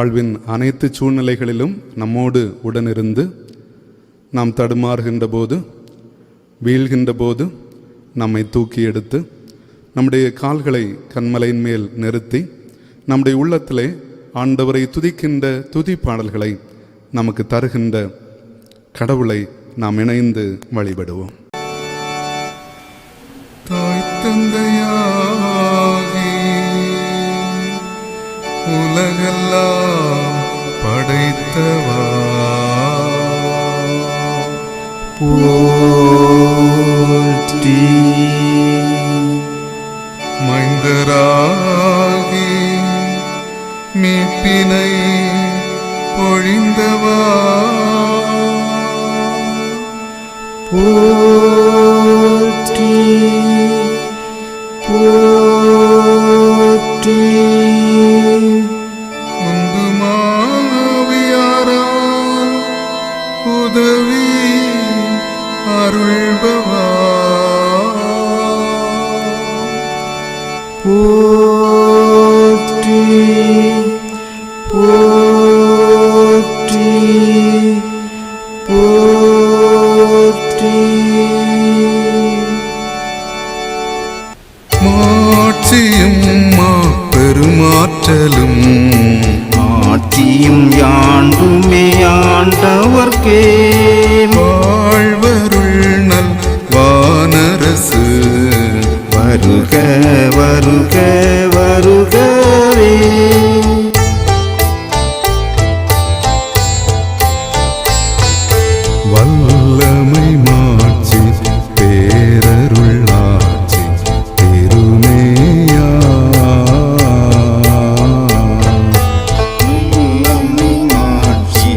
வாழ்வின் அனைத்து சூழ்நிலைகளிலும் நம்மோடு உடனிருந்து நாம் தடுமாறுகின்ற போது, வீழ்கின்ற போது நம்மை தூக்கி எடுத்து நம்முடைய கால்களை கண்மலையின் மேல் நிறுத்தி நம்முடைய உள்ளத்திலே ஆண்டவரை துதிக்கின்ற துதி பாடல்களை நமக்கு தருகின்ற கடவுளை நாம் இணைந்து வழிபடுவோம். தாய் தந்தையாகி உலகெல்லாம் படைத்தவா, போற்றி மைந்தராகி மீட்பினை பொழிந்தவா, போற்றி போற்றி உந்துமாவியாரால் உதவி அருள்பவா, போற்றி போற்றி போற்றி. மாட்சியும் பெருமாற்றலும் ஆட்சியும் யாண்டுமே ஆண்டவர்க்கே, வாழ்வருள் நல் வானரசு வருக வருக வருகவே. வல்லமை மாட்சி பேரருள் ஆட்சி திருமேயா, வல்லமை மாட்சி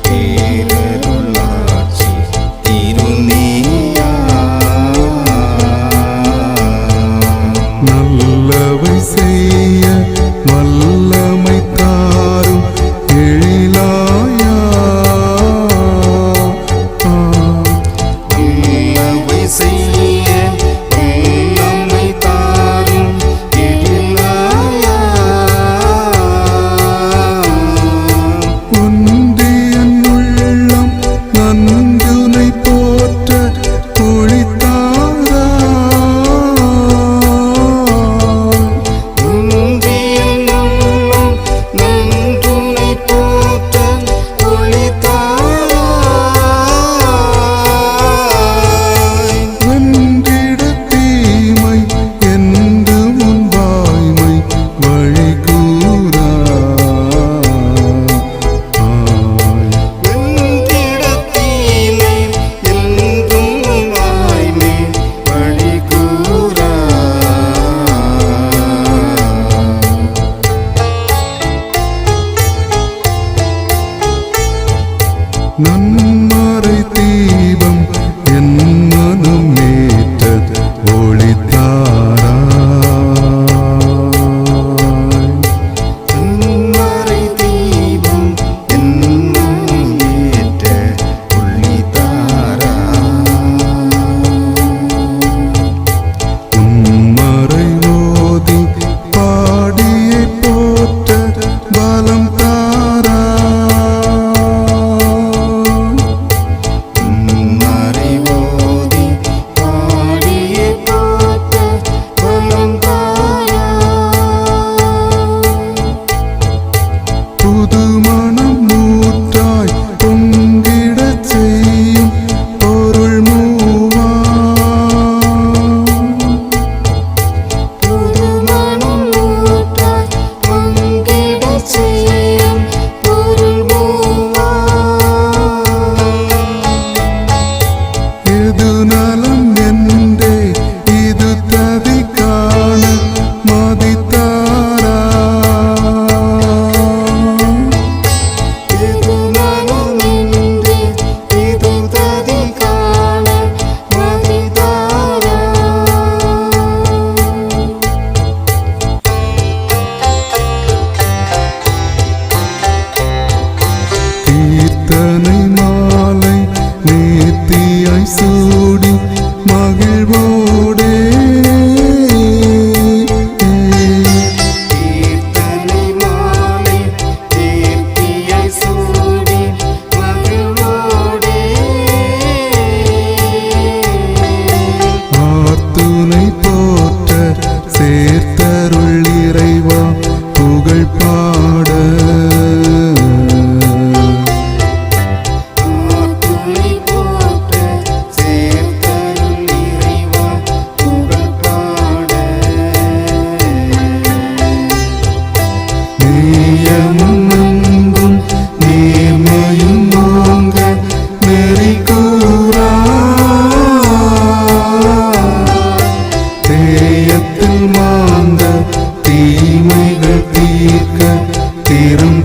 பேரருள் ஆட்சி திருமேயா, நல்லவை செய்ய வல்லமை தாரும் எழிலாயா, வல்லமை செய்ய வல்லமை தாரும் எழிலாயா, ஒன்றியன் உள்ளம் நன்றுனை போற்ற ஒளித்தாரா, உந்தியின் உள்ளம் நன்றுனை போற்ற ஒளித்தாராய், வென்றிட தீமை என்று முன்பாய்மை வழி வென்றிடத் தீமை என்றும் வாய்மை வழிகூராய். நன்மறை தீபம் என் மனம் ஏற்ற ஒளித்தாராய், மறை தீபம் என்னும் ஏற்ற ஒளித்தாராய், உன்மறை ஓதி பாடியை போற்ற பலம் தாராய், மறை ஓதி பாடியே போற்ற பலம் தாராய், புது மனம் நூற்றாய் பொங்கிடச் செய்யும் பொருள் மூவா, புது மனம் ஊற்றாய் பொங்கிடச் செய்யும் பொருள் மூவா, எது நலம் என்றே இது ததி காண மதித்தாரா,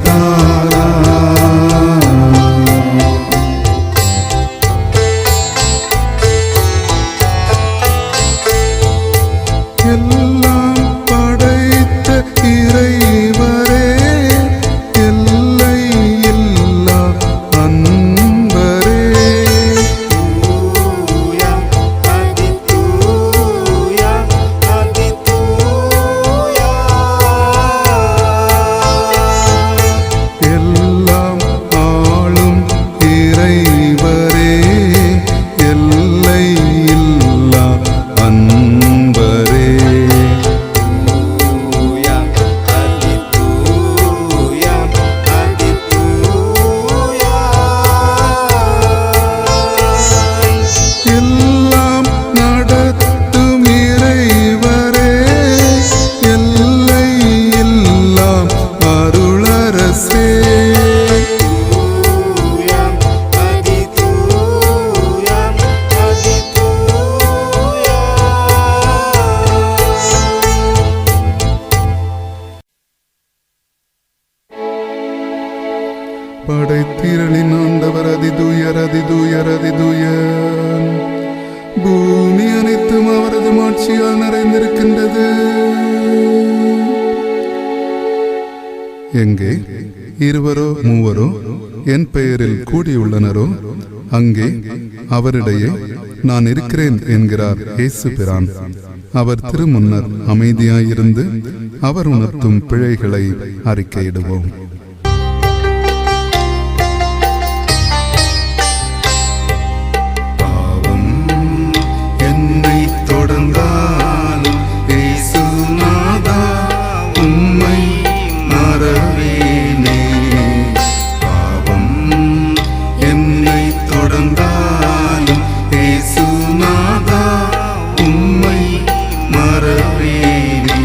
தாரா. எல்லாம் படைத்த இறைவரே, எல்லை இல்லா அன்பரே. தூயா அதிதூயா அதிதூயா. எல்லாம் ஆளும் இறைவரே, எல்லை இல்லா அன்பரே. தூயா அதிதூயா அதிதூயா. எல்லாம் நடத்தும் இறைவரே, எல்லை இல்லா அருளரசே. தூயா அதிதூயா அதிதூயா. படைத்திரளின் ஆண்டவர் அதிதூயர் அதிதூயர் அதிதூயர். பூமி அனைத்தும் அவரது மாட்சியால் நிறைந்திருக்கின்றது. எங்கே இருவரோ மூவரோ என் பெயரில் கூடியுள்ளனரோ அங்கே அவரிடையே நான் இருக்கிறேன் என்கிறார் இயேசு பிரான். அவர் திருமுன்னர் அமைதியாயிருந்து அவர் உணர்த்தும் பிழைகளை அறிக்கையிடுவோம். என்னை தொடர்ந்தாலும் இயேசுநாதா உம்மை மறவேனே. பாவம் என்னை தொடர்ந்தாலும் இயேசுநாதா உம்மை மறவேனே.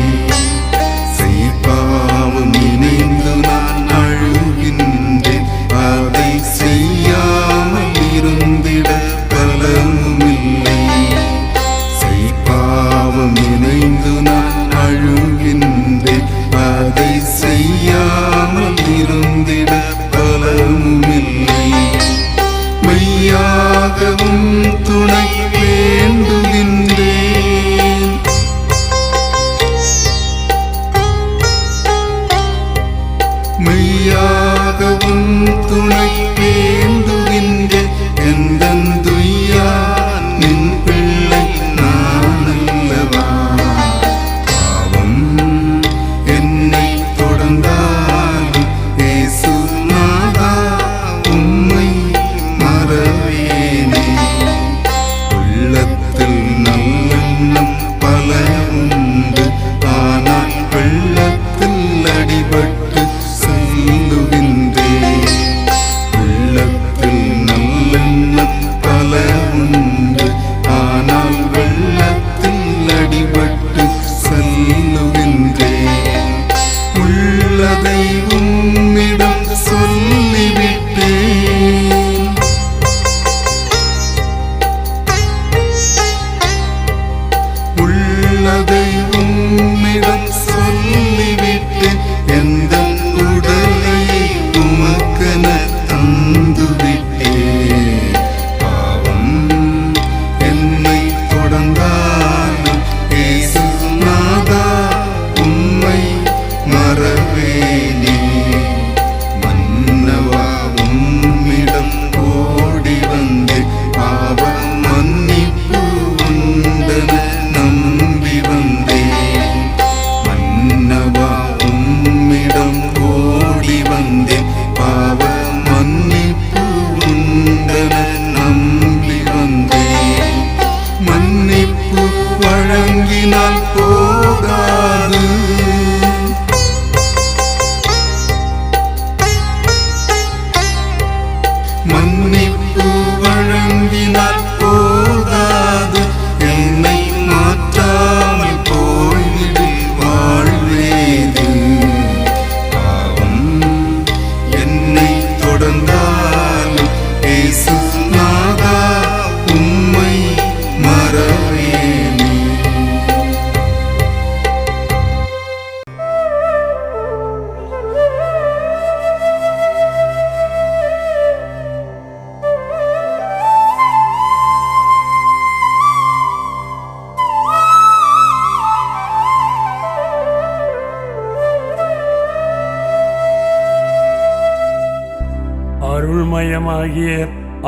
செய்பாவம் இணைந்து நான் அழுகின்றேன், அதை செய்யாமல் இருந்திட பலமுமில்லை. செய்பாவம் இணைந்து நான் அழுகின்றேன், அதை செய்யாமல் இருந்திட பலமுமில்லை. மெய்யாகவும் துணை வேண்டுகின்றேன். மெய்யாகவும் துணை வேண்டுகின்றேன். எந்தன் துய்யா நின் பிள்ளை நான் அல்லவா. பாவம் என்னை தொடர்ந்தாலும் இயேசுநாதா உம்மை மறவேனே. அருள்மயமாகிய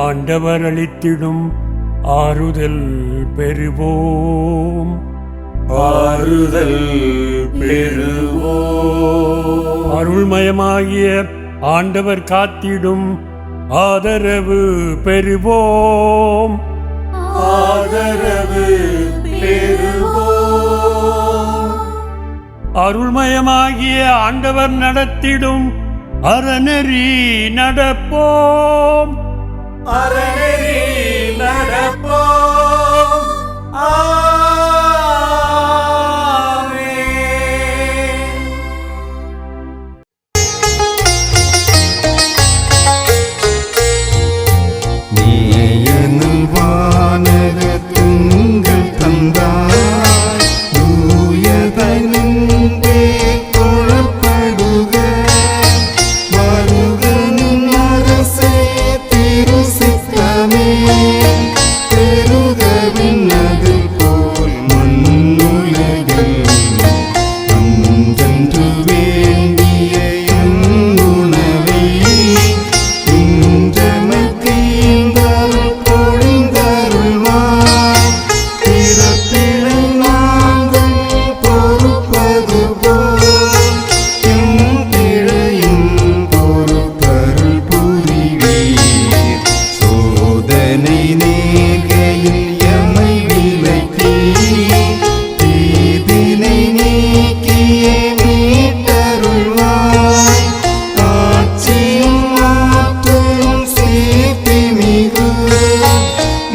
ஆண்டவர் அளித்திடும் ஆறுதல் பெறுவோம். ஆறுதல் பெறுவோம். அருள்மயமாகிய ஆண்டவர் காத்திடும் ஆதரவு பெறுவோம். ஆதரவு பெறுவோம். அருள்மயமாகிய ஆண்டவர் நடத்திடும் அறநெறி நடப்போம். அறநெறி நடப்போம். ஆமென். நீயனுள் வானகத்துங்கள் தந்தாய் தூயதனின்றே தொழப்படுக வருகனும் அரசே திரு சித்தமே பெருகவின்னது போல் மண்ணுலகில் அன்றென்று வேண்டிய என் உணவை இன்றெனக்கீந்தருள் பொழிந்தருள்வாய். பிறப்பிழை நாங்கள் பொறுப்பது போல் எம் பிழையும் பொறுத்தருள் புரிவீர். சோதனை நேர்கையில் எமை விலக்கி தீதினை நீக்கியே மீட்டருள்வாய். ஆட்சியும் ஆற்றலும் சேர்த்தி மிகு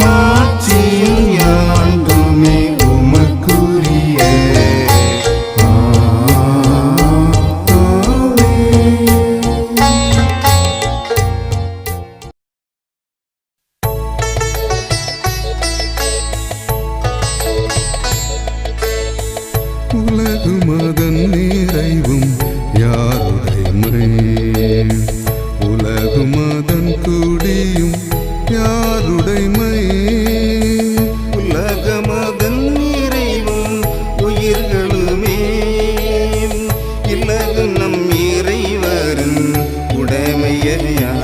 மாட்சியில் யாண்டுமே உமக்குரிய. உலகும் அதன் நிறைவும் யாருடைமை உலகும் அதன் குடியும் யாருடைமை உலகம் அதன் நிறைவும் உயிர்களுமே இல்லது நம் இறைவரின் உடைமையாம்.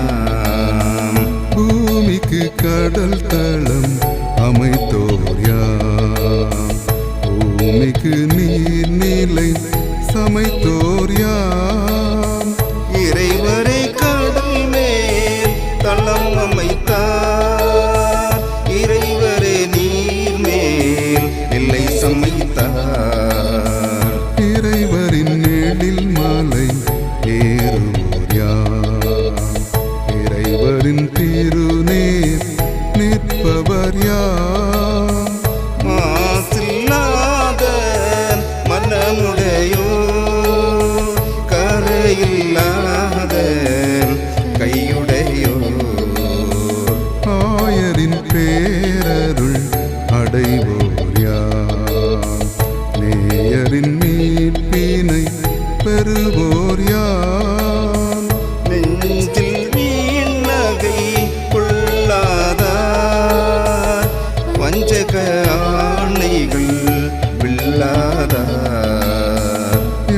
பூமிக்கு கடல் தளம் அமைத்தோர் யாம் பூமிக்கு நீர்நிலை சமைத்தோர் யாம். இறைவரை கடல் மேல் தளம் அமைத்தார் இறைவரே நீர் மேல் எல்லை சமைத்தார். இறைவரின் எழில் மலை ஏறுவோர் யாம் இறைவரின் திருநேர் நிற்பவர் யாம். மாசில்லாத மனமுடையோ கரையில்லாத கையுடையோ ஆயரின் பேரருள் அடைவோர் யாம் நேயரின் மீட்பினை பெறுவோர் யாம். நெஞ்சில் வீணகை கொள்ளாதார் வஞ்சக ஆணைகள் வில்லாதார்.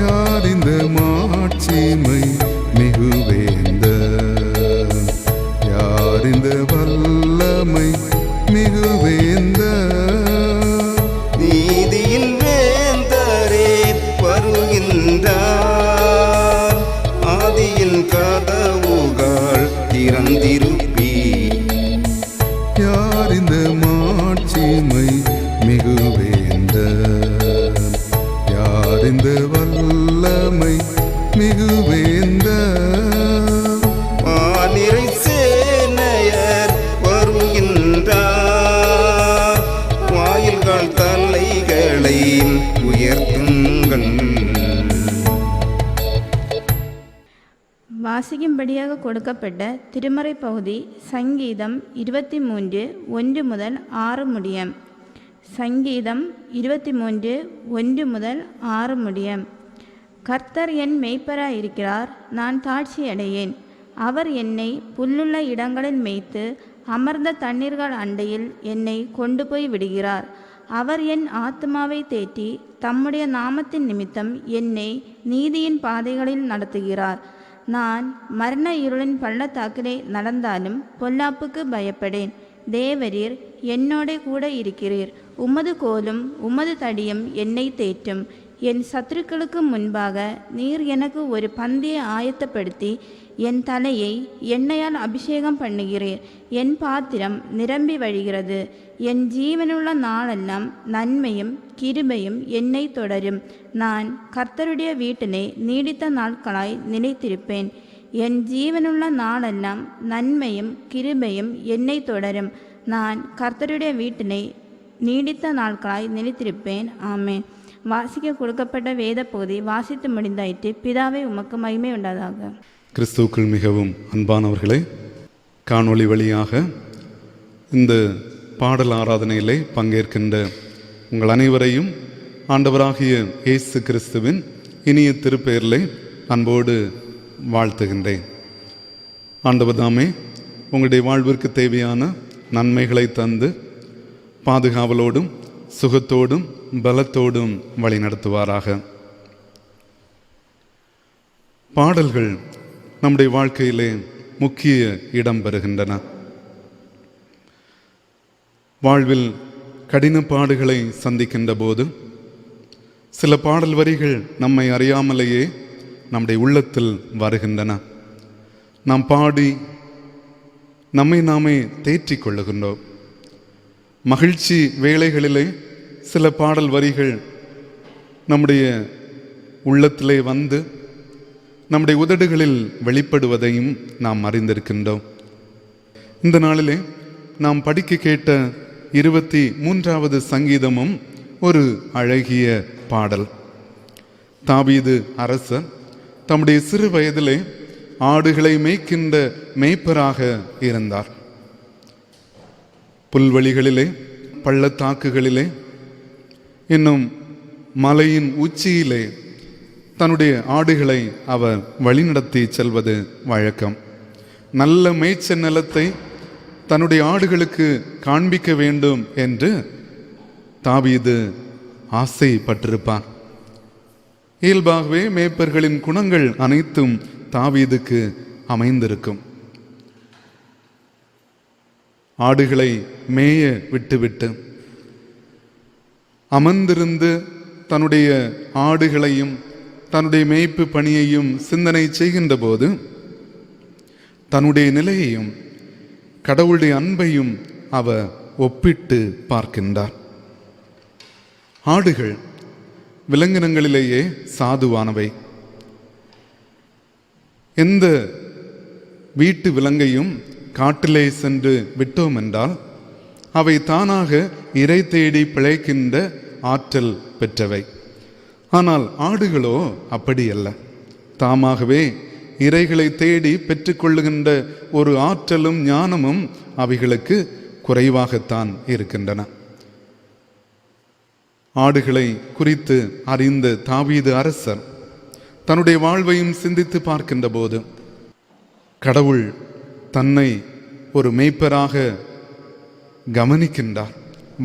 யார் இந்த மாட்சிமை மிகுவேந்த யார் இந்த வல்லமை மிகுவேந்த. நீதியின் வேந்தரே வருகின்றார் ஆதியின் கதவுகள் திறந்திருப்பீ. யார் இந்த மாட்சிமை மிகுவேந்த யார் இந்த வல்லமை மிகுவேந்த. வானிறை சேனையர் வருகின்றார் வாயில்கள் தலைகளை உயர்த்துங்கள். வாசிக்கும்படியாக கொடுக்கப்பட்ட திருமறை பகுதி சங்கீதம் 23 1 முதல் 6 முடியம். சங்கீதம் 23 1 முதல் 6 முடியம். கர்த்தர் என் மேய்ப்பராயிருக்கிறார், நான் தாழ்ச்சியடையேன். அவர் என்னை புல்லுள்ள இடங்களில் மேய்த்து அமர்ந்த தண்ணீர்கள் அண்டையில் என்னை கொண்டு போய் விடுகிறார். அவர் என் ஆத்துமாவை தேற்றி தம்முடைய நாமத்தின் நிமித்தம் என்னை நீதியின் பாதைகளில் நடத்துகிறார். நான் மரண இருளின் பள்ளத்தாக்கிலே நடந்தாலும் பொல்லாப்புக்கு பயப்படேன். தேவரீர் என்னோட கூட இருக்கிறீர். உமது கோலும் உமது தடியும் என்னை தேற்றும். என் சத்துருக்களுக்கு முன்பாக நீர் எனக்கு ஒரு பந்தியை ஆயத்தப்படுத்தி என் தலையை எண்ணெயால் அபிஷேகம் பண்ணுகிறீர். என் பாத்திரம் நிரம்பி வழிகிறது. என் ஜீவனுள்ள நாளெல்லாம் நன்மையும் கிருபையும் என்னை தொடரும். நான் கர்த்தருடைய வீட்டிலே நீடித்த நாட்களாய் நிலைத்திருப்பேன். என் ஜீவனுள்ள நாளெல்லாம் நன்மையும் கிருபையும் என்னை தொடரும். நான் கர்த்தருடைய வீட்டிலே நீடித்த நாட்களாய் நிலைத்திருப்பேன். ஆமேன். வாசிக்க கொடுக்கப்பட்ட வேத பகுதி வாசித்து முடிந்தாயிற்று. பிதாவே உமக்கு மகிமை உண்டாதாக. கிறிஸ்துவுக்குள் மிகவும் அன்பானவர்களே, காணொளி வழியாக இந்த பாடல் ஆராதனையிலே பங்கேற்கின்ற உங்கள் அனைவரையும் ஆண்டவராகிய இயேசு கிறிஸ்துவின் இனிய திருப்பெயரிலே அன்போடு வாழ்த்துகின்றேன். ஆண்டவர் தாமே உங்களுடைய வாழ்விற்கு தேவையான நன்மைகளை தந்து பாதுகாவலோடும் சுகத்தோடும் பலத்தோடும் வழி நடத்துவாராக. பாடல்கள் நம்முடைய வாழ்க்கையிலே முக்கிய இடம் பெறுகின்றன. வாழ்வில் கடின பாடுகளை சந்திக்கின்ற போது சில பாடல் வரிகள் நம்மை அறியாமலேயே நம்முடைய உள்ளத்தில் வருகின்றன. நாம் பாடி நம்மை நாமே தேற்றிக் கொள்ளுகின்றோம். மகிழ்ச்சி வேளைகளிலே சில பாடல் வரிகள் நம்முடைய உள்ளத்திலே வந்து நம்முடைய உதடுகளில் வெளிப்படுவதையும் நாம் அறிந்திருக்கின்றோம். இந்த நாளிலே நாம் படிக்க கேட்ட 23வது சங்கீதமும் ஒரு அழகிய பாடல். தாவீது அரசர் தம்முடைய சிறு வயதிலே ஆடுகளை மேய்க்கின்ற மேய்ப்பராக இருந்தார். புல்வெளிகளிலே, பள்ளத்தாக்குகளிலே, இன்னும் மலையின் உச்சியிலே தன்னுடைய ஆடுகளை அவர் வழிநடத்தி செல்வது வழக்கம். நல்ல மேய்ச்ச நிலத்தை தன்னுடைய ஆடுகளுக்கு காண்பிக்க வேண்டும் என்று தாவீது ஆசைப்பட்டிருப்பார். இயல்பாகவே மேய்ப்பர்களின் குணங்கள் அனைத்தும் தாவீதுக்கு அமைந்திருக்கும். ஆடுகளை மேய விட்டுவிட்டு அமர்ந்திருந்து தன்னுடைய ஆடுகளையும் தன்னுடைய மேய்ப்பு பணியையும் சிந்தனை செய்கின்ற போது தன்னுடைய நிலையையும் கடவுளுடைய அன்பையும் அவர் ஒப்பிட்டு பார்க்கின்றார். ஆடுகள் விலங்கினங்களிலேயே சாதுவானவை. எந்த வீட்டு விலங்கையும் காட்டிலே சென்று விட்டோம் என்றால் அவை தானாக இரை தேடி பிழைக்கின்ற ஆற்றல் பெற்றவை. ஆனால் ஆடுகளோ அப்படி அல்ல. தாமாகவே இரைகளை தேடி பெற்றுக்கொள்ளுகின்ற ஒரு ஆற்றலும் ஞானமும் அவைகளுக்கு குறைவாகத்தான் இருக்கின்றன. ஆடுகளை குறித்து அறிந்த தாவீது அரசர் தன்னுடைய வாழ்வையும் சிந்தித்து பார்க்கின்ற போது கடவுள் தன்னை ஒரு மேய்ப்பராக கவனிக்கின்றார்,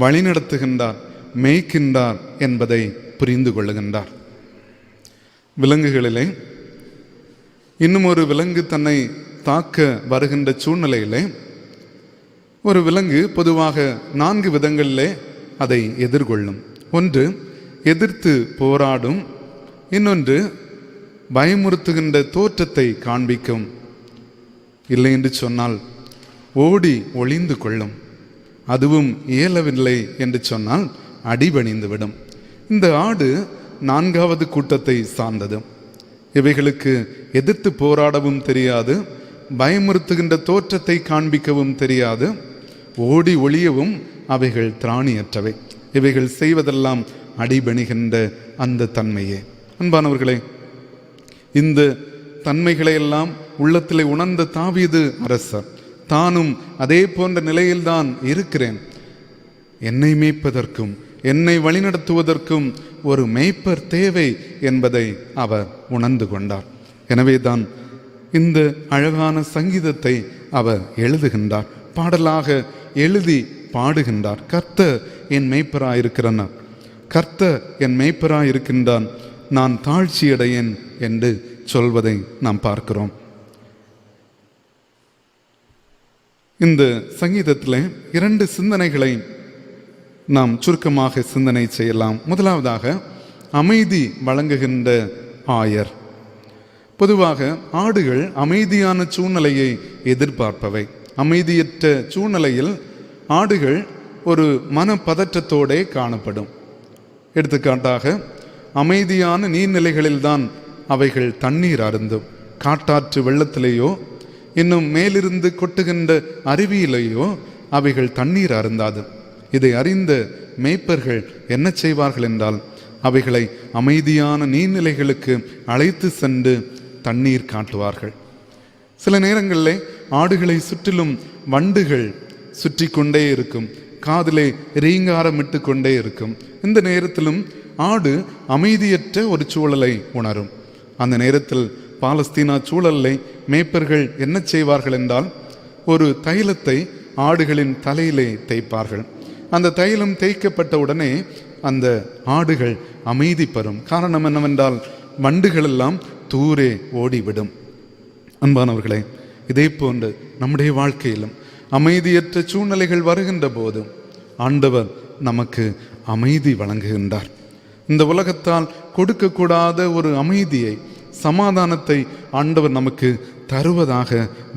வழிநடத்துகின்றார், மேய்க்கின்றார் என்பதை புரிந்து கொள்ளுகின்றார். விலங்குகளிலே இன்னும் ஒரு விலங்கு தன்னை தாக்க வருகின்ற சூழ்நிலையிலே ஒரு விலங்கு பொதுவாக 4 விதங்களிலே அதை எதிர்கொள்ளும். ஒன்று எதிர்த்து போராடும், இன்னொன்று பயமுறுத்துகின்ற தோற்றத்தை காண்பிக்கும், இல்லை என்று சொன்னால் ஓடி ஒளிந்து கொள்ளும். அதுவும் இயலவில்லை என்று சொன்னால் அடிபணிந்துவிடும். இந்த ஆடு 4வது கூட்டத்தை சார்ந்தது. இவைகளுக்கு எதிர்த்து போராடவும் தெரியாது, பயமுறுத்துகின்ற தோற்றத்தை காண்பிக்கவும் தெரியாது, ஓடி ஒளியவும் அவைகள் திராணியற்றவை. இவைகள் செய்வதெல்லாம் அடிபணிகின்ற அந்த தன்மையே. அன்பானவர்களே, இந்த தன்மைகளையெல்லாம் உள்ளத்திலே உணர்ந்த தாவீது அரசர் தானும் அதே போன்ற நிலையில்தான் இருக்கிறேன், என்னை மேய்ப்பதற்கும் என்னை வழிநடத்துவதற்கும் ஒரு மேய்ப்பர் தேவை என்பதை அவர் உணர்ந்து கொண்டார். எனவே தான் இந்த அழகான சங்கீதத்தை அவர் எழுதுகின்றார், பாடலாக எழுதி பாடுகின்றார். கர்த்தர் என் மேய்ப்பராயிருக்கிறார், கர்த்தர் என் மேய்ப்பராயிருக்கின்றான், நான் தாழ்ச்சியடையேன் என்று சொல்வதை நாம் பார்க்கிறோம். இந்த சங்கீதத்தில் 2 சிந்தனைகளை நாம் சுருக்கமாக சிந்தனை செய்யலாம். முதலாவதாக, அமைதி வழங்குகின்ற ஆயர். பொதுவாக ஆடுகள் அமைதியான சூழ்நிலையை எதிர்பார்ப்பவை. அமைதியற்ற சூழ்நிலையில் ஆடுகள் ஒரு மனப்பதற்றத்தோடே காணப்படும். எடுத்துக்காட்டாக, அமைதியான நீர்நிலைகளில்தான் அவைகள் தண்ணீர் அருந்தும். காட்டாற்று வெள்ளத்திலேயோ இன்னும் மேலிருந்து கொட்டுகின்ற அருவியிலேயோ அவைகள் தண்ணீர் அருந்தாது. இதை அறிந்த மேய்ப்பர்கள் என்ன செய்வார்கள் என்றால், அவைகளை அமைதியான நீர்நிலைகளுக்கு அழைத்து சென்று தண்ணீர் காட்டுவார்கள். சில நேரங்களில் ஆடுகளை சுற்றிலும் வண்டுகள் சுற்றி கொண்டே இருக்கும், காதிலே ரீங்காரமிட்டு கொண்டே இருக்கும். இந்த நேரத்திலும் ஆடு அமைதியற்ற ஒரு சூழலை உணரும். அந்த நேரத்தில் பாலஸ்தீனா சூழலை மேய்ப்பர்கள் என்ன செய்வார்கள் என்றால், ஒரு தைலத்தை ஆடுகளின் தலையிலே தேய்ப்பார்கள். அந்த தைலம் தேய்க்கப்பட்ட உடனே அந்த ஆடுகள் அமைதி பெறும். காரணம் என்னவென்றால், வண்டுகள் எல்லாம் தூரே ஓடிவிடும். அன்பானவர்களே, இதே போன்று நம்முடைய வாழ்க்கையிலும் அமைதியற்ற சூழ்நிலைகள் வருகின்ற போது ஆண்டவர் நமக்கு அமைதி வழங்குகின்றார். இந்த உலகத்தால் கொடுக்கக்கூடாத ஒரு அமைதியை, சமாதானத்தை ஆண்டவர் நமக்கு தருவதாக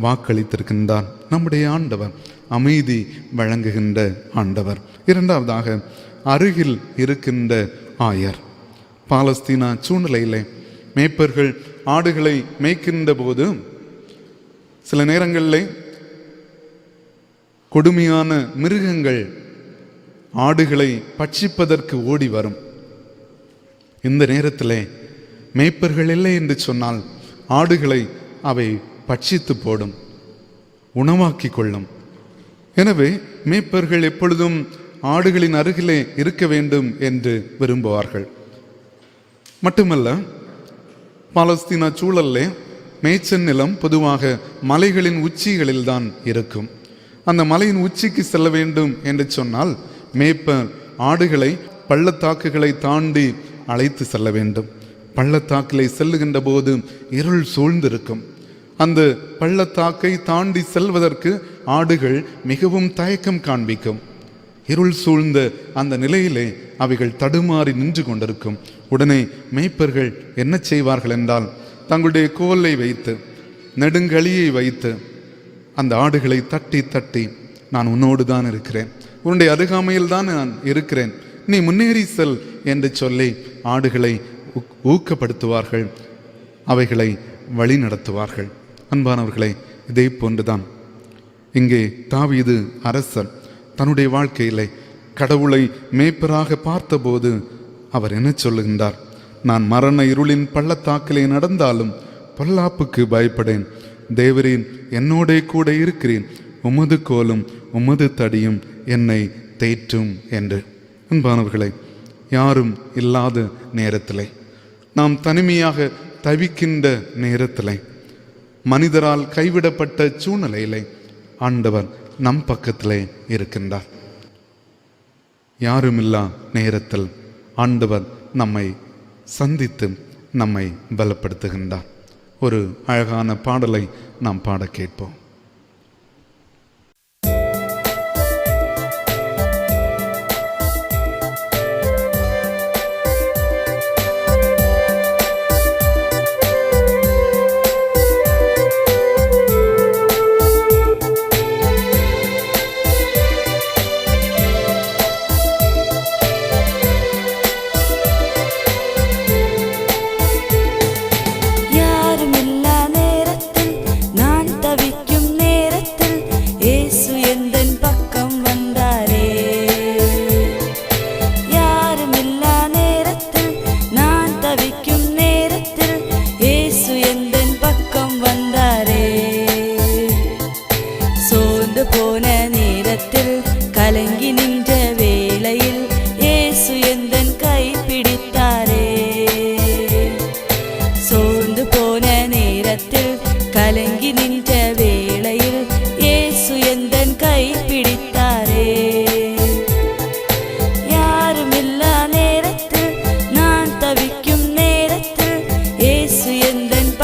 வாக்களித்திருக்கின்றார். நம்முடைய ஆண்டவர் அமைதி வழங்குகின்ற ஆண்டவர். இரண்டாவதாக, அருகில் இருக்கின்ற ஆயர். பாலஸ்தீனா சூழ்நிலையிலே மேய்ப்பர்கள் ஆடுகளை மேய்க்கின்ற போது சில நேரங்களிலே கொடுமையான மிருகங்கள் ஆடுகளை பட்சிப்பதற்கு ஓடி வரும். இந்த நேரத்திலே மேய்ப்பர்கள் இல்லை என்று சொன்னால் ஆடுகளை அவை பட்சித்து போடும், உணவாக்கி கொள்ளும். எனவே மேய்ப்பர்கள் எப்பொழுதும் ஆடுகளின் அருகிலே இருக்க வேண்டும் என்று விரும்புவார்கள். மட்டுமல்ல, பாலஸ்தீனா சூழல்லே மேய்ச்சல் நிலம் பொதுவாக மலைகளின் உச்சிகளில்தான் இருக்கும். அந்த மலையின் உச்சிக்கு செல்ல வேண்டும் என்று சொன்னால் மேய்ப்பர் ஆடுகளை பள்ளத்தாக்குகளை தாண்டி அழைத்து செல்ல வேண்டும். பள்ளத்தாக்கிலே செல்லுகின்ற போது இருள் சூழ்ந்திருக்கும். அந்த பள்ளத்தாக்கை தாண்டி செல்வதற்கு ஆடுகள் மிகவும் தயக்கம் காண்பிக்கும். இருள் சூழ்ந்த அந்த நிலையிலே அவைகள் தடுமாறி நின்று கொண்டிருக்கும். உடனே மேய்ப்பர்கள் என்ன செய்வார்கள் என்றால், தங்களுடைய கோலை வைத்து, நெடுங்கலியை வைத்து அந்த ஆடுகளை தட்டி தட்டி, நான் உன்னோடு தான் இருக்கிறேன், உன்னுடைய அருகாமையில் தான் நான் இருக்கிறேன், நீ முன்னேறி செல் என்று சொல்லி ஆடுகளை ஊக்கப்படுத்துவார்கள், அவைகளை வழி நடத்துவார்கள். அன்பானவர்களே, இதே போன்றுதான் இங்கே தாவீது அரசர் தன்னுடைய வாழ்க்கையிலே கடவுளை மேய்ப்பராக பார்த்தபோது அவர் என்ன சொல்லுகின்றார்? நான் மரண இருளின் பள்ளத்தாக்கிலே நடந்தாலும் பொல்லாப்புக்கு பயப்படேன், தேவரீர் என்னோடே கூட இருக்கிறேன், உமது கோலும் உமது தடியும் என்னை தேற்றும் என்று. அன்பானவர்களே, யாரும் இல்லாத நேரத்திலே, நாம் தனிமையாக தவிக்கின்ற நேரத்திலே, மனிதரால் கைவிடப்பட்ட சூழ்நிலையிலே ஆண்டவர் நம் பக்கத்திலே இருக்கின்றார். யாருமில்லா நேரத்தில் ஆண்டவர் நம்மை சந்தித்து நம்மை பலப்படுத்துகின்றார். ஒரு அழகான பாடலை நாம் பாட கேட்போம். எந்தன்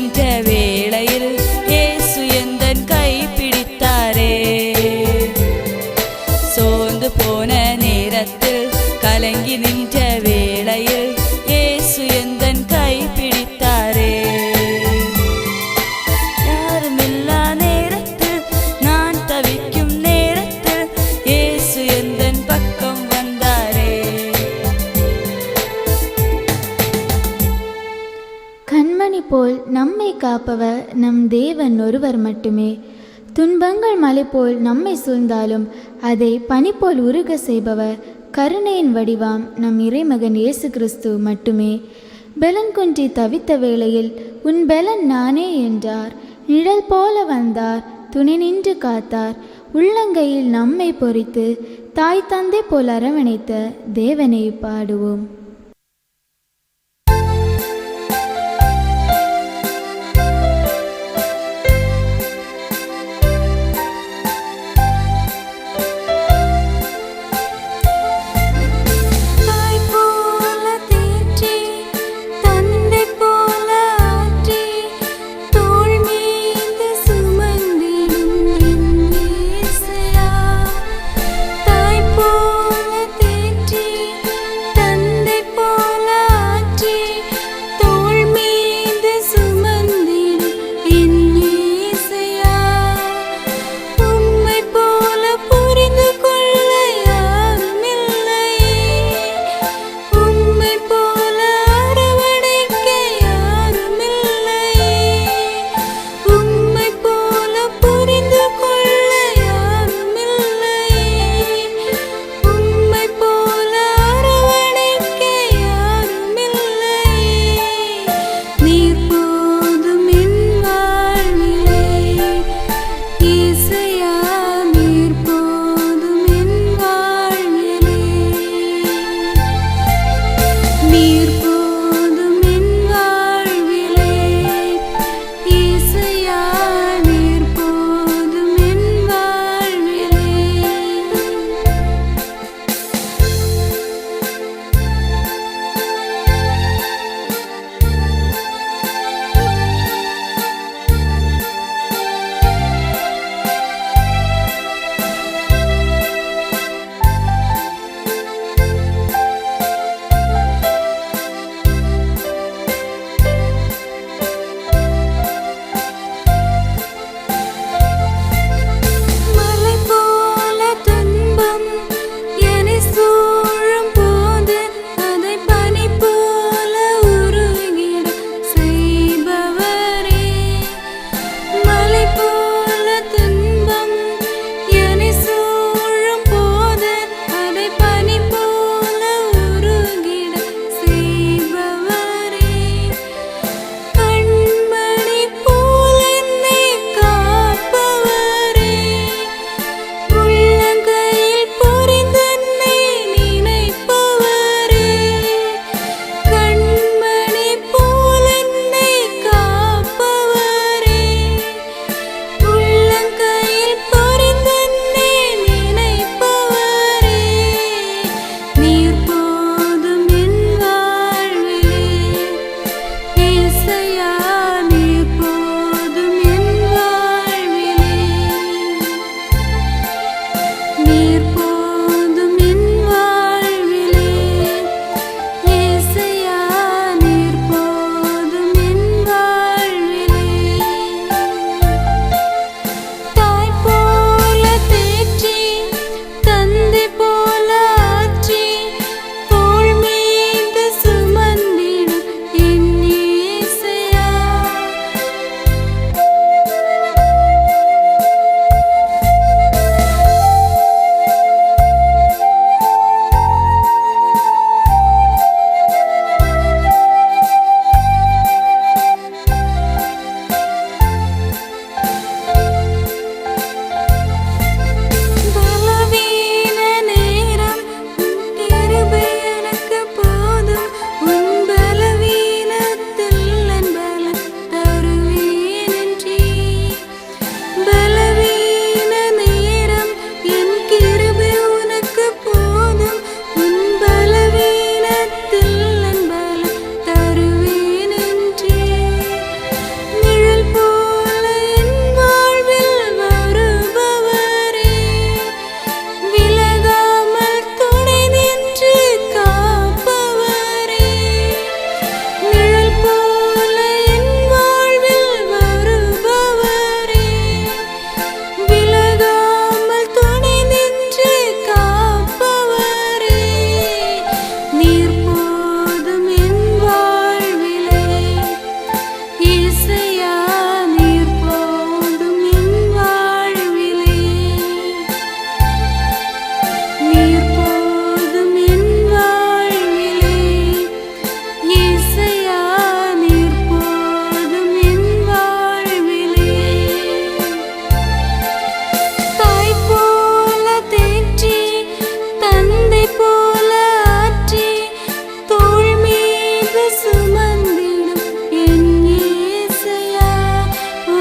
நின்ற வேளையில் இயேசு எந்தன் கை பிடித்தாரே. சோர்ந்து போன நேரத்தில் கலங்கி நின்ற வேளையில் இயேசு எந்தன் கை பிடித்தாரே. யாருமில்லா நேரத்தில் நான் தவிக்கும் நேரத்தில் இயேசு எந்தன் பக்கம் வந்தாரே. கண்மணி போல் நம்மை காப்பவர் நம் தேவன் ஒருவர் மட்டுமே. துன்பங்கள் மலை போல் நம்மை சூழ்ந்தாலும் அதை பனி போல் உருக செய்பவர் கருணையின் வடிவாம் நம் இறைமகன் இயேசு கிறிஸ்து மட்டுமே. பெலன் குன்றி தவித்த வேளையில் உன் பெலன் நானே என்றார். நிழல் போல வந்தார், துணை நின்று காத்தார். உள்ளங்கையில் நம்மை பொறித்து தாய் தந்தை போல் அரவணைத்த தேவனை பாடுவோம். தந்தை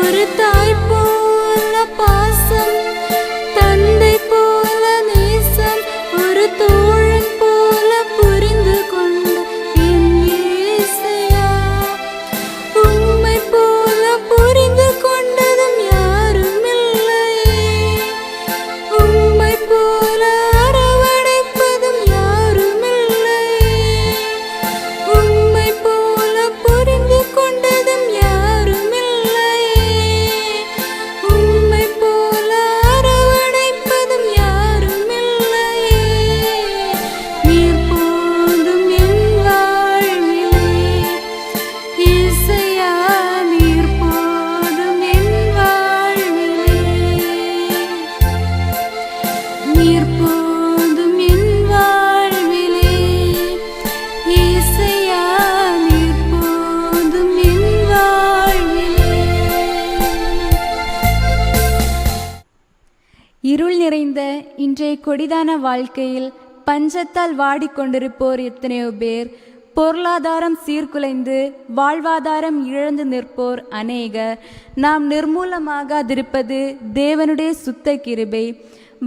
ஒரு தாய் போல பாசம், தந்தை போல நேசம், ஒரு தோழன் போல புரிந்து கொண்ட என் இயேசையா. உம்மை போல புரிந்து கொண்டதும் யாருமில்லையே, உம்மை போல அரவணைப்பதும் யாருமில்லையே, உம்மை போல புரிந்து கொண்டதும் யாருமில்லையே, உம்மை போல அரவணைப்பதும் யாருமில்லையே. நீர் போதும் என் வாழ்விலே இயேசையா, நீர் போதும் என் வாழ்விலே, நீர் போதும் என் வாழ்விலே இயேசையா, நீர் போதும் என் வாழ்விலே. இருள் நிறைந்த இன்றைய கொடிதான வாழ்க்கையில் பஞ்சத்தால் வாடிக்கொண்டிருப்போர் எத்தனையோ பேர், பொருளாதாரம் சீர்குலைந்து வாழ்வாதாரம் இழந்து நிற்போர் அநேகர். நாம் நிர்மூலமாகாதிருப்பது தேவனுடைய சுத்த கிருபை.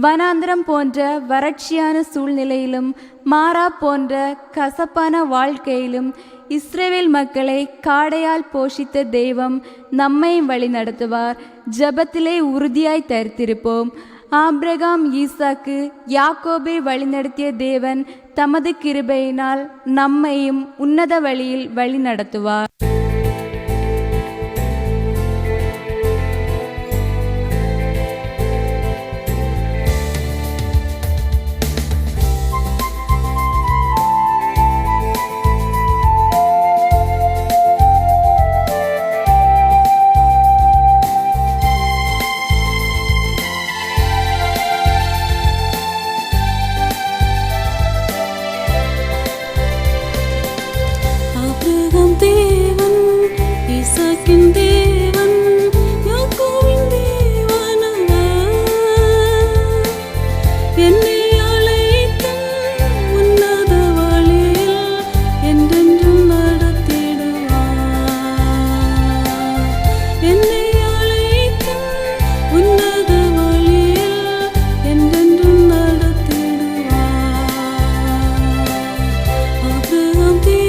வனாந்திரம் போன்ற வறட்சியான சூழ்நிலையிலும் மாறா போன்ற கசப்பான வாழ்க்கையிலும் இஸ்ரவேல் மக்களை காடையால் போஷித்த தெய்வம் நம்மையும் வழி நடத்துவார். ஜெபத்திலே உறுதியாய் தரித்திருப்போம். ஆபிரகாம், ஈசாக்கு, யாக்கோபை வழிநடத்திய தேவன் தமது கிருபையினால் நம்மையும் உன்னத வழியில் வழி நடத்துவார். ஆபிரகாம் தேவன், ஈசாக்கின் தேவன், யாக்கோபின் தேவனவர். என்னை அழைத்தும் உன்னத வழியில் என்றென்றும் நடத்திடுவார். என்னை அழைத்தும் உன்னத வழியில் என்றென்றும் நடத்திடுவார். ஆபிரகாம் தேவன்.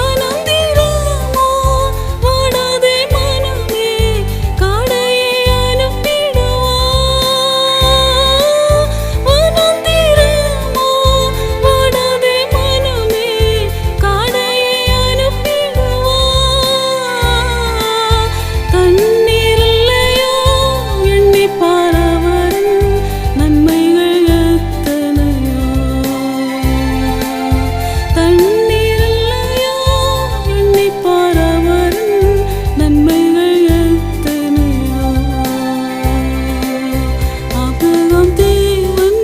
ஆனந்திரமா வாடாதே மனமே, காடையை அனுப்பிடுவார். ஆனந்திரமா வாடாதே மனமே, காடையை அனுப்பிடுவார். தண்ணீர் இல்லையோ எண்ணி பாரவரும் நன்மைகள் எத்தனையோ. தண்ணீர் இல்லையோ எண்ணி பாரவரும் நன்மைகள் எத்தனையோ. ஆபிரகாம் தேவன்.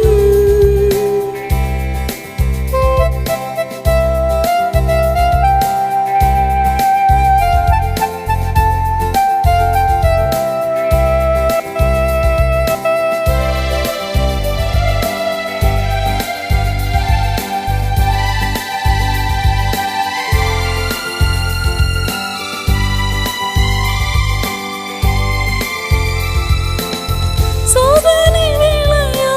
சோதனை வேளையா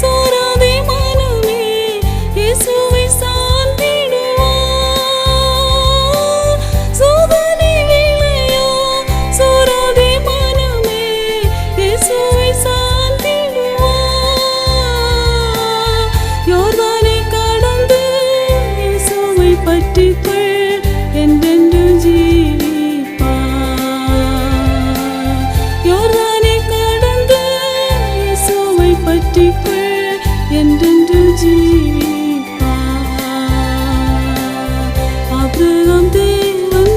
சோராதே மனமே, இயேசுவை சார்ந்திடுவார். சோதனை வேளையா சோராதே மனமே, இயேசுவை சார்ந்திடுவார். யோர்தானை கடந்து இயேசுவை பற்றிக்கொள், என்றென்று ஜீவிப்பார். யோர்தானை கடந்து இயேசுவை பற்றிக்கொள், என்றென்று ஜீவிப்பார். ஆபிரகாம் தேவன்.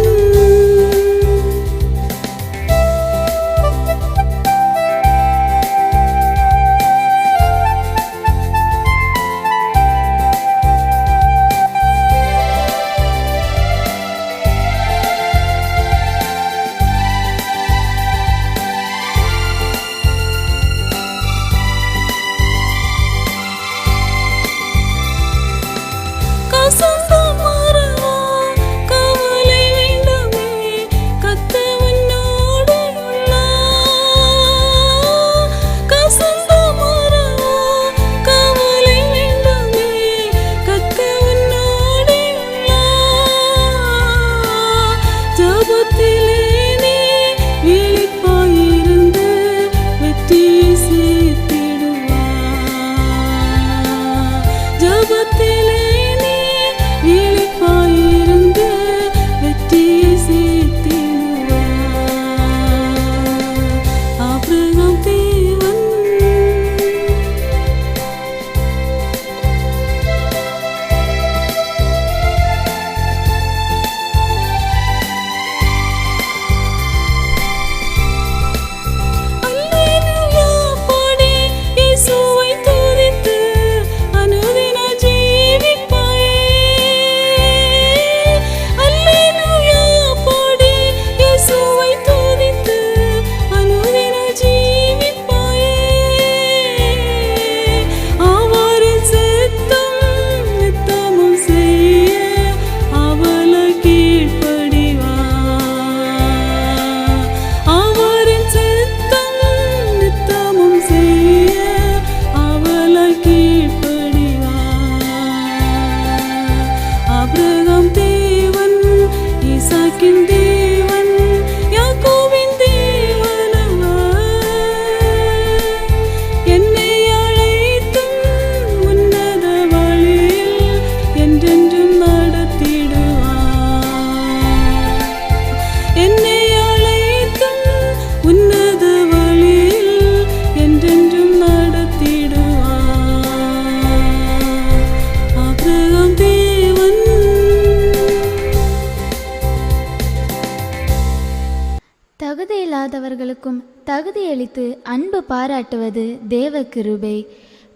தகுதியளித்து அன்பு பாராட்டுவது தேவ கிருபை.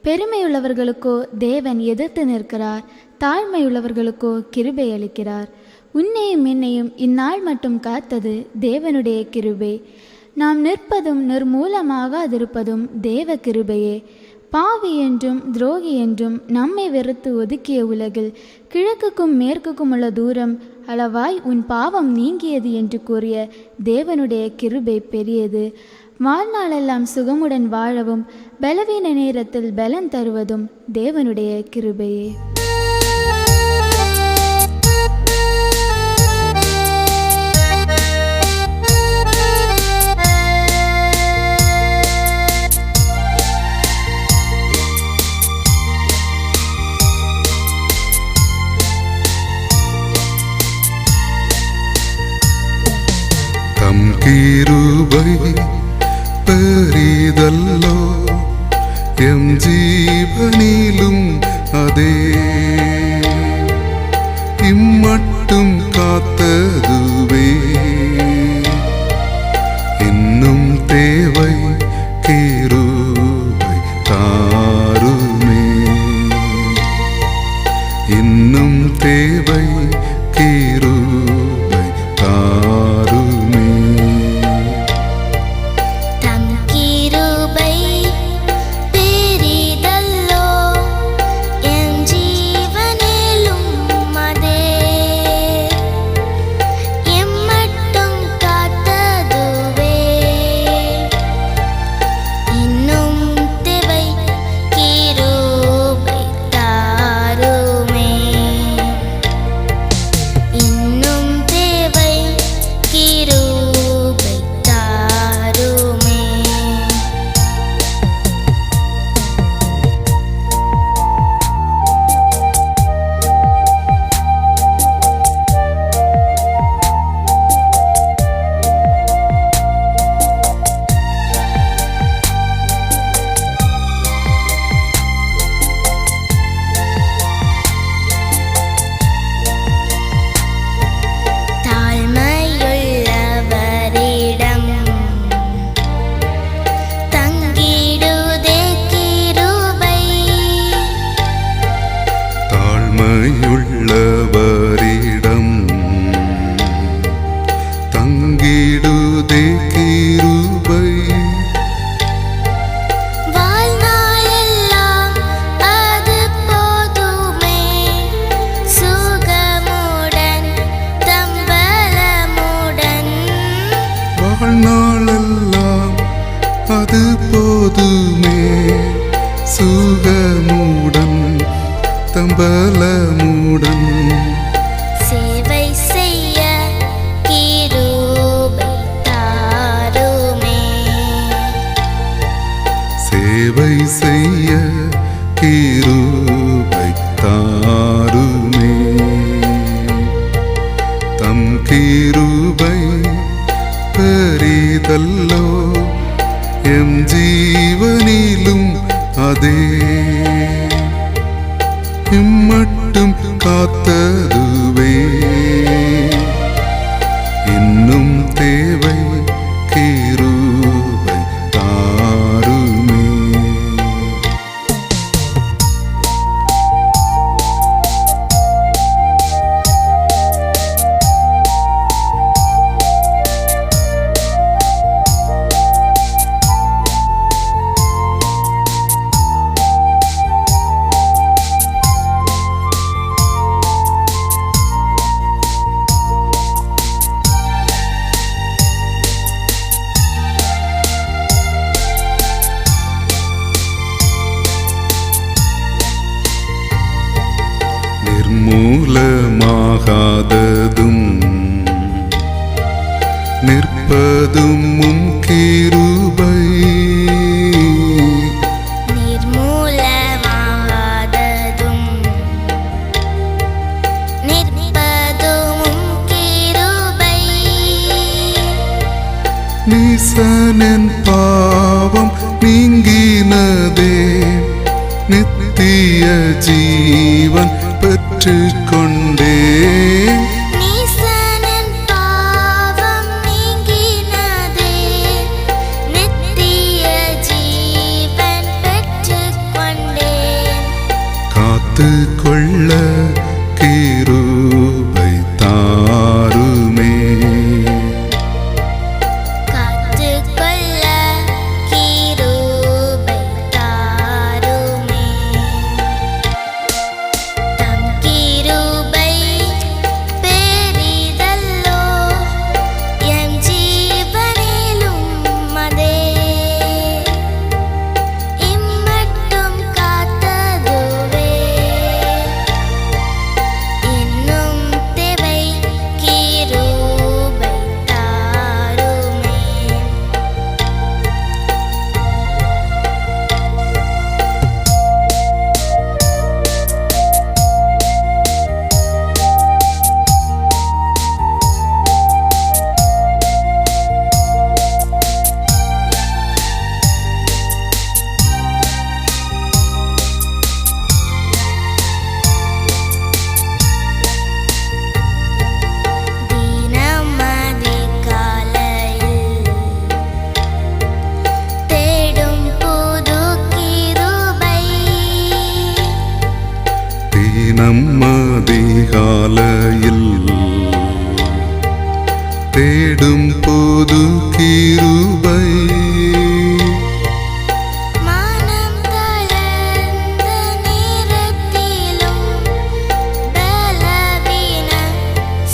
பெருமையுள்ளவர்களுக்கோ தேவன் எதிர்த்து நிற்கிறார், தாழ்மையுள்ளவர்களுக்கோ கிருபை அளிக்கிறார். உன்னையும் என்னையும் இந்நாள் மட்டும் காத்தது தேவனுடைய கிருபை. நாம் நிற்பதும் நிர்மூலமாகாதிருப்பதும் தேவ கிருபையே. பாவி என்றும் துரோகி என்றும் நம்மை வெறுத்து ஒதுக்கிய உலகில் கிழக்குக்கும் மேற்குக்கும் உள்ள தூரம் அளவாய் உன் பாவம் நீங்கியது என்று கூறிய தேவனுடைய கிருபை பெரியது. வாழ்நாளெல்லாம் சுகமுடன் வாழவும் பலவீன நேரத்தில் பலன் தருவதும் தேவனுடைய கிருபையே. தம் கிருபை பெரிதல்லோ, எம் ஜீவனிலும் அதே இம்மட்டும் காத்ததுவே. இன்னும் தேவை கிருபை தாருமே, இன்னும் தேவை கிருபை தாருமே. தம் கிருபை பெரிதல்லோ, என் ஜீவனிலும் அதே எம்மட்டும் காத்ததுவே. இன்னும் தேவை கிருபை தாருமே, இன்னும் தேவை கிருபை தாருமே. தாழ்மையுள்ளவரிடம் தங்கிடுதே கிருபை, தாழ்மையுள்ளவரிடம் தங்கிடுதே கிருபை. வாழ்நாளெல்லாம் அது போதுமே, சுகமுடன் தம்பலமுடன். வாழ்நாளெல்லாம் அது போதுமே, சுகமுடன் தம்பலமுடன். சேவை செய்ய கிருபை தாருமே, சேவை செய்ய கிருபை தாருமே. தம் கிருபை பெரிதல்லோ, எம் ஜீவனிலும் அதே இம்மட்டும் காத்ததுவே. இன்னும் தேவை கிருபை தாருமே. நிர்மூலமாகாததும் நிற்பதும் உம் கிருபை. நிர்மூலமாகாததும் நிற்பதும் கிருபை. நீசனின் பாவம் நீங்கினதே, நித்திய ஜீவன் பெற்றுக்கொண்டே. நீசனின் பாவம் நீங்கினதே, நித்திய காத்து கொள்ள கிருபை தாருமே. காத்துக்கொள்ள கிருபை தாருமே. தம் கிருபை பெரிதல்லோ எம் ஜீவனிலும் அதே. இம்மட்டும் காத்ததுவே இன்னும் தேவை கிருபை தாருமே. தினம் அதிகாலையில் தேடும் புது கிருபை. தினம் அதிகாலையில் தேடும் புது கிருபை. மனம் தளர்ந்த நேரத்திலும் பலவீன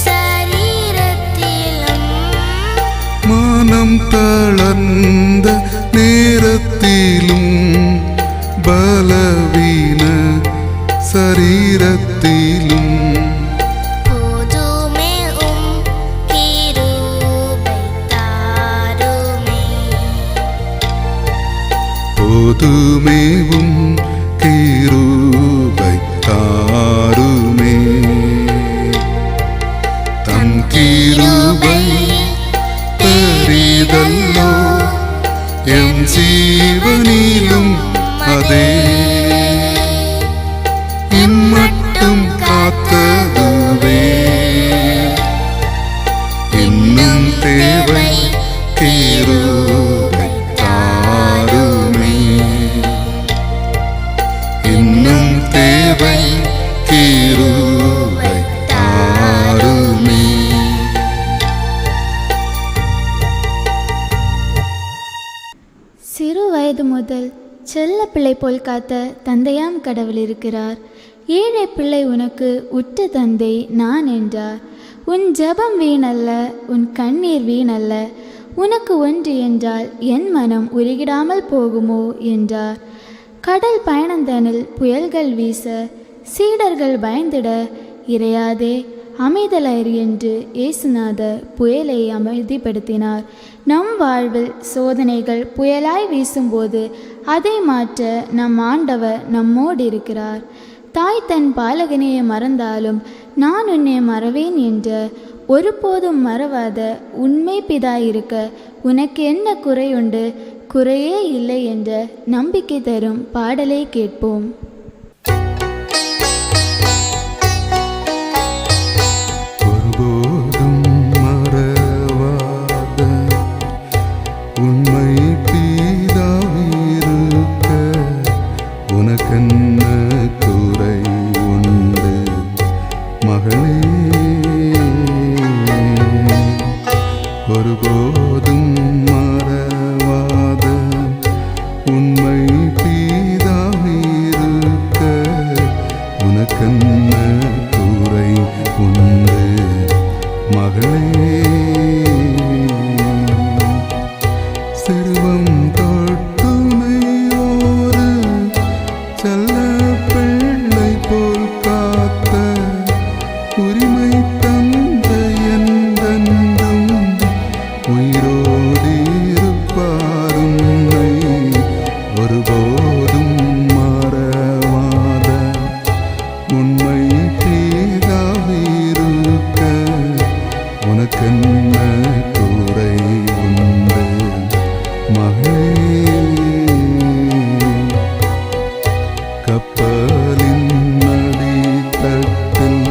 சரீரத்திலும் மனம் தளர்ந்த நேரத்திலும் பலவீன சரீரத்திலும் போதுமே கிருபை தாருமே. போதுமேவும் கிருபை தாருமே. தம் கிருபை பெரிதல்லோ எம் ஜீவனிலும் அதே. இம்மட்டும் காத்ததுவே இன்னும் தேவை கிருபை தாருமே. இன்னும் தேவை கிருபை தாருமே. சிறு வயது முதல் செல்ல பிள்ளை போல் காத்த தந்தையாம் கடவுள் இருக்கிறார். ஏழை பிள்ளை உனக்கு உற்ற தந்தை நான் என்றார். உன் ஜெபம் வீணல்ல, உன் கண்ணீர் வீணல்ல. உனக்கு ஒன்று என்றால் என் மனம் உருகிடாமல் போகுமோ என்றார். கடல் பயணந்தனில் புயல்கள் வீச சீடர்கள் பயந்திட, இறையாதே அமைதலாயிரு என்று இயேசுநாதர் புயலை அமைதிப்படுத்தினார். நம் வாழ்வில் சோதனைகள் புயலாய் வீசும்போது அதை மாற்ற நம் ஆண்டவர் நம்மோடு இருக்கிறார். தாய் தன் பாலகனையை மறந்தாலும் நான் உன்னை மறவேன் என்ற ஒருபோதும் மறவாத உண்மை பிதா இருக்க உனக்கு என்ன குறையுண்டு? குறையே இல்லை என்ற நம்பிக்கை தரும் பாடலை கேட்போம். ஒருபோதும் மறவாத உண்மை பிதாவிருக்க உனக்கென்ன குறை உண்டு மகளே? ஒருபோதும் மறவாத உண்மை பிதாவிருக்க உனக்கென்ன குறை உண்டு மகளே? சிறுவம் தொட்டுனை ஒரு செல்ல பிள்ளை போல் காத்த உரிமை தந்தை என்றென்றும் உயிரோடிருப்பார் உன்னை ஒருபோதும் மறவாத உண்மை பிதாவிருக்க உனக்கென்ன குறை உண்டு மகளே? கப்பலின் அடித்தட்டில்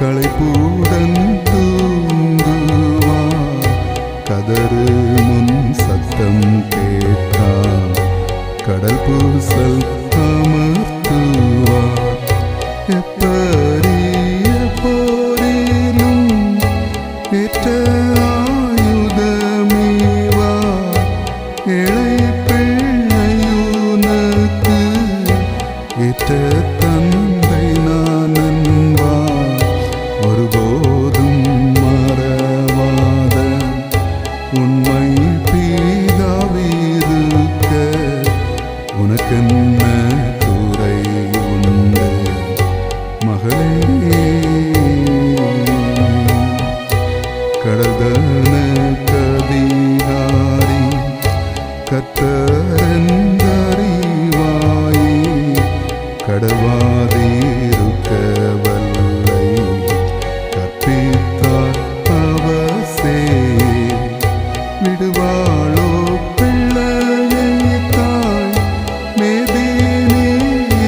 களைப்புடன் தூங்குவார். கதறு முன் சத்தம் கேட்டார். கடல் பூசல் அமர்த்துவார். கடந்தறிவாயே கடவாதிருக்க வல்லை கற்பித்தார் அவசே விடுவாளோ பிள்ளையை தாய் மேதினியே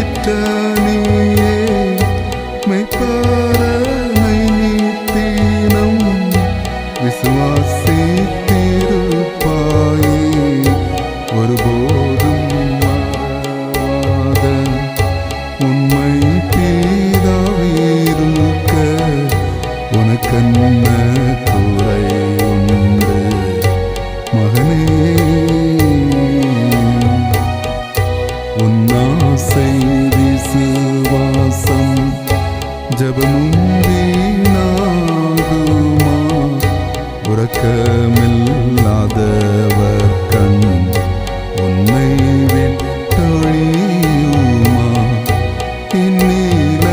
மெய்த்தாரனை நீத்தினம் விசுவாசித்திருப்பாயே ஒருபோதும் மாறாத உண்மை தீராவிருக்க உனக்கென்ன குறை உண்டு மகனே உன்னாசை விசுவாசம் ஜபமுந்தீனாகுமா உறக்கமில்லாதவர் கண் உன்னை விட்டொழியுமா இந்நீல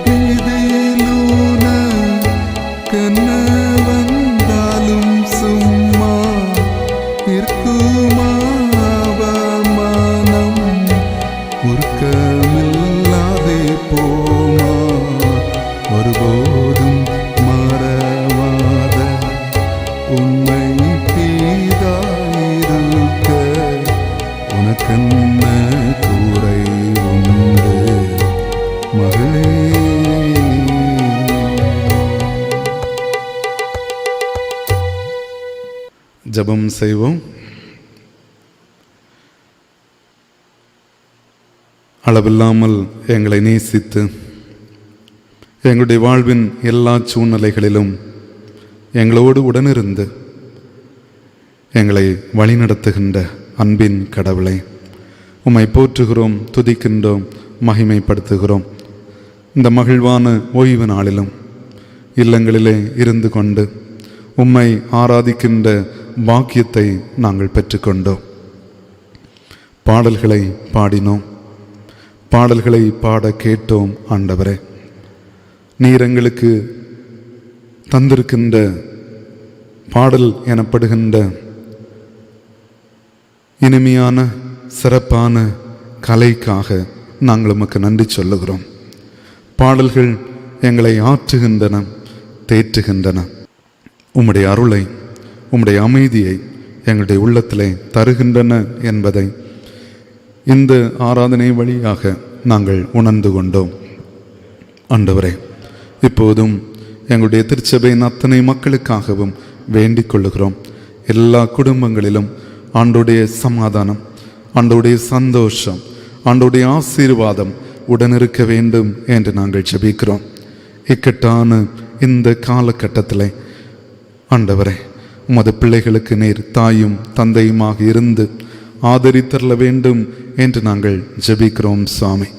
நிதியிலூன கண்ண வந்தாலும் சும்மா இருக்குமா அவமானம் உருக்கமில்லாதே போமா ஒருபோதும் மறவாத உண்மை தீராயிருக்க உனக்கென்ன கூரை உண்டு மகளே. ஜெபம் செய்வோம். அளவில்லாமல் எங்களை நேசித்து எங்களுடைய வாழ்வின் எல்லா சூழ்நிலைகளிலும் எங்களோடு உடனிருந்து எங்களை வழிநடத்துகின்ற அன்பின் கடவுளை உம்மை போற்றுகிறோம், துதிக்கின்றோம், மகிமைப்படுத்துகிறோம். இந்த மகிழ்வான ஓய்வு நாளிலும் இல்லங்களிலே இருந்து கொண்டு உம்மை ஆராதிக்கின்ற பாக்கியத்தை நாங்கள் பெற்றுக்கொண்டோம். பாடல்களை பாடினோம், பாடல்களை பாட கேட்டோம். ஆண்டவரே, நீர் எங்களுக்கு தந்திருக்கின்ற பாடல் எனப்படுகின்ற இனிமையான சிறப்பான கலைக்காக நாங்கள் உமக்கு நன்றி சொல்லுகிறோம். பாடல்கள் எங்களை ஆற்றுகின்றன, தேற்றுகின்றன. உம்முடைய அருளை, உம்முடைய அமைதியை எங்களுடைய உள்ளத்திலே தருகின்றன என்பதை இந்த ஆராதனை வழியாக நாங்கள் உணர்ந்து கொண்டோம். ஆண்டவரே, இப்போதும் எங்களுடைய திருச்சபையின் அத்தனை மக்களுக்காகவும் வேண்டிக் கொள்ளுகிறோம். எல்லா குடும்பங்களிலும் ஆண்டோடைய சமாதானம், ஆண்டோடைய சந்தோஷம், ஆண்டோடைய ஆசீர்வாதம் உடனிருக்க வேண்டும் என்று நாங்கள் ஜெபிக்கிறோம். இக்கட்டான இந்த காலகட்டத்தில் ஆண்டவரே, உமது பிள்ளைகளுக்கு நீர் தாயும் தந்தையுமாக இருந்து ஆதரித்தரல வேண்டும் என்று நாங்கள் ஜெபிக்கிறோம். சுவாமி,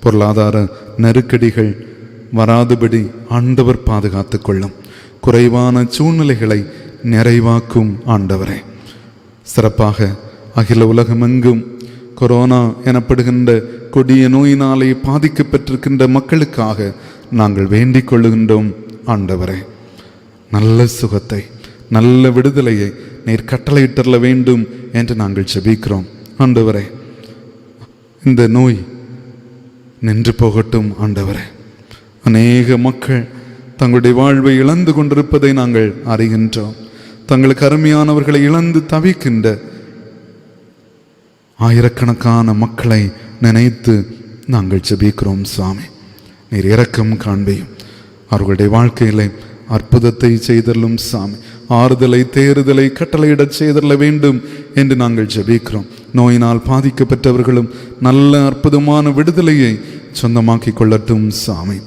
பொருளாதார நெருக்கடிகள் வராதபடி ஆண்டவர் பாதுகாத்து கொள்ளும். குறைவான சூழ்நிலைகளை நிறைவாக்கும் ஆண்டவரே. சிறப்பாக அகில உலகமெங்கும் கொரோனா எனப்படுகின்ற கொடிய நோயினாலே பாதிக்கப்பட்டிருக்கின்ற மக்களுக்காக நாங்கள் வேண்டிக் கொள்ளுகின்றோம். ஆண்டவரே, நல்ல சுகத்தை, நல்ல விடுதலையை நீர் கட்டளையிட்டரல வேண்டும் என்று நாங்கள் ஜெபிக்கிறோம். ஆண்டவரே, இந்த நோய் நின்று போகட்டும். ஆண்டவரே, அநேக மக்கள் தங்களுடைய வாழ்வை இழந்து கொண்டிருப்பதை நாங்கள் அறிகின்றோம். தங்களுக்கு அருமையானவர்களை இழந்து தவிக்கின்ற ஆயிரக்கணக்கான மக்களை நினைத்து நாங்கள் ஜெபிக்கிறோம். சுவாமி, நீர் இரக்கம் காண்பையும் அவர்களுடைய வாழ்க்கையிலே அற்புதத்தை செய்தரலும். சாமி, ஆறுதலை, தேறுதலை கட்டளையிடச் செய்தரல வேண்டும் என்று நாங்கள் ஜெபிக்கிறோம். நோயினால் பாதிக்கப்பட்டவர்களும் நல்ல அற்புதமான விடுதலையை சொந்தமாக்கி கொள்ளட்டும். சாமி,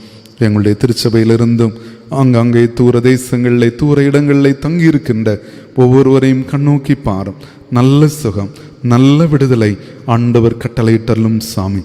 எங்களுடைய திருச்சபையிலிருந்தும் ஆங்காங்கே தூர தேசங்களிலே, தூர இடங்களிலே தங்கியிருக்கின்ற ஒவ்வொருவரையும் கண்ணோக்கி பாரும். நல்ல சுகம், நல்ல விடுதலை ஆண்டவர் கட்டளையிட்டலும். சாமி,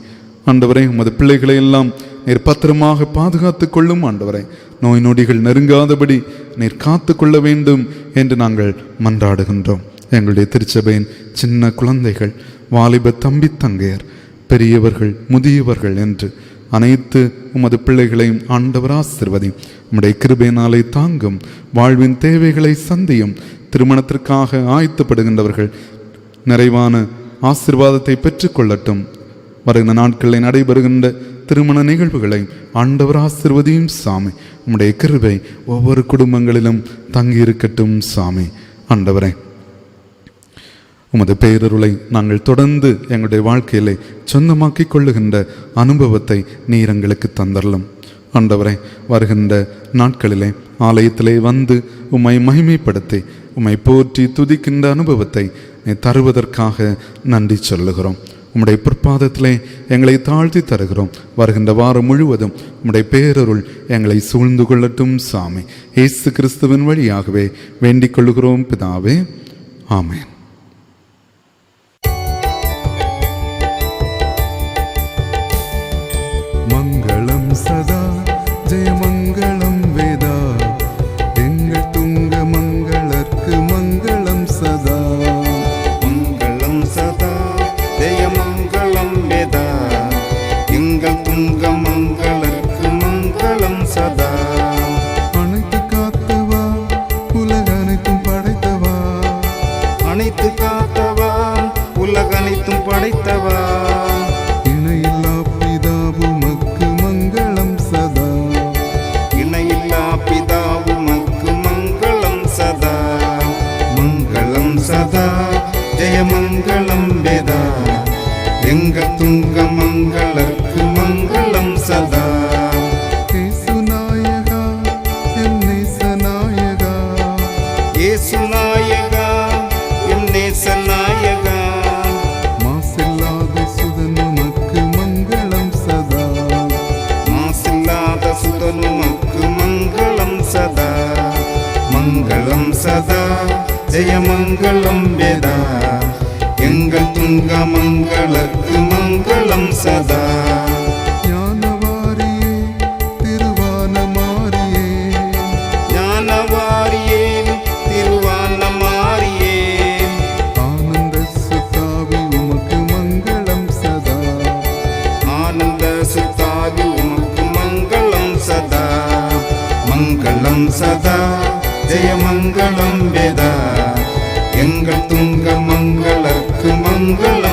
ஆண்டவரே, உமது பிள்ளைகளை எல்லாம் நீர் பத்திரமாக பாதுகாத்து கொள்ளும். ஆண்டவரே, நோய் நொடிகள் நெருங்காதபடி நீர் காத்து கொள்ள வேண்டும் என்று நாங்கள் மன்றாடுகின்றோம். எங்களுடைய திருச்சபையின் சின்ன குழந்தைகள், வாலிப தம்பி தங்கையர், பெரியவர்கள், முதியவர்கள் என்று அனைத்து உமது பிள்ளைகளையும் ஆண்டவர் ஆசீர்வதி. உம்முடைய கிருபையினாலே தாங்கும். வாழ்வின் தேவைகளை சந்தியும். திருமணத்திற்காக ஆயத்தப்படுகின்றவர்கள் நிறைவான ஆசீர்வாதத்தை பெற்றுக்கொள்ளட்டும். வருகின்ற நாட்களில் நடைபெறுகின்ற திருமண நிகழ்வுகளை ஆண்டவர் ஆசீர்வதியும் சாமி. உம்முடைய கிருபை ஒவ்வொரு குடும்பங்களிலும் தங்கியிருக்கட்டும் சாமி. ஆண்டவரே, உமது பேரருளை நாங்கள் தொடர்ந்து எங்களுடைய வாழ்க்கையிலே சொந்தமாக்கிக் கொள்ளுகின்ற அனுபவத்தை நீர் எங்களுக்கு தந்தரலும். ஆண்டவரே, வருகின்ற நாட்களிலே ஆலயத்திலே வந்து உம்மை மகிமைப்படுத்தி உம்மை போற்றி துதிக்கின்ற அனுபவத்தை நீ தருவதற்காக நன்றி சொல்லுகிறோம். உம்முடைய பிற்பாதத்திலே எங்களை தாழ்த்தி தருகிறோம். வருகின்ற வாரம் முழுவதும் உம்முடைய பேரருள் எங்களை சூழ்ந்து கொள்ளட்டும் சாமி. இயேசு கிறிஸ்துவின் வழியாகவே வேண்டிக் கொள்ளுகிறோம் பிதாவே, ஆமென். மங்களம் சதா ஜெயமங்களம் வேதா, எங்கள் துங்க மங்களர்க்கு மங்களம் சதா. மங்களம் சதா ஜெயமங்களம் வேதா, எங்கள் துங்க மங்களர்க்கு மங்களம் சதா. அனைத்து காத்தவா உலக அனைத்தும் படைத்தவா, அனைத்து காத்தவா உலகனைத்தும் படைத்தவா, இணையில்லா பிதாவுமக்கு மங்களம் சதா. இணையில்லா பிதாவுமக்கு மங்களம் சதா. மங்களம் சதா ஜெயமங்களம் வேதா, எங்கள் துங்க மங்களர்க்கு மங்களம் சதா. இயேசு நாயகா என் நேசநாயகா, இயேசு நாயகா எம் நேச நாயகா, மாசில்லாத சுதனுமக்கு மங்களம் சதா. மாசில்லாத சுதனுமக்கு மங்களம் சதா. மங்களம் சதா ஜெயமங்களம் வேதா, எங்கள் துங்க மங்களர்க்கு மங்களம் சதா. ஞானவாரியே திருவானமாரியே, ஞானவாரியே திருவானமாரியே, ஆனந்த சுத்தாவி உமக்கு மங்களம் சதா. ஆனந்த சுத்தாவி உமக்கு மங்களம் சதா. மங்களம் சதா ஜெயமங்களம் வேதா, எங்கள் துங்க மங்களர்க்கு மங்களம்